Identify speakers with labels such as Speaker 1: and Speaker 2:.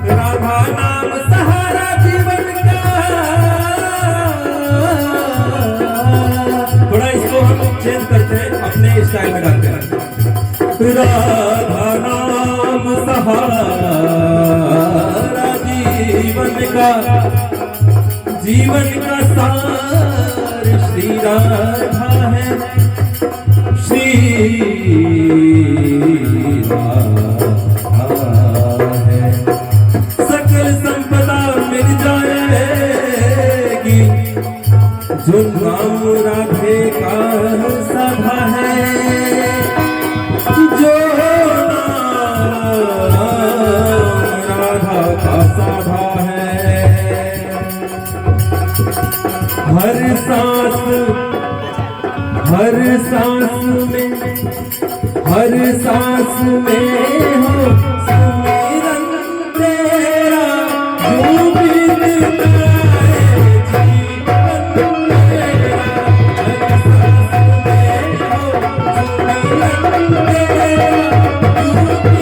Speaker 1: राधा नाम सहारा जीवन का। थोड़ा इसको हम चेंज करते हैं, अपने स्टाइल में गाते हैं। राधा नाम सहारा जीवन का, जीवन का सार श्री राधा है, श्री राधा है। सकल संपदा मिल जाएगी जो नाम राधे का सधा है, जो नाम राधा का सधा है। हर सांस में, हर सांस में हो सुमिरन तेरा, जो बीतता है जीवन तेरा। हर सांस में हो सुमिरन तेरा, जो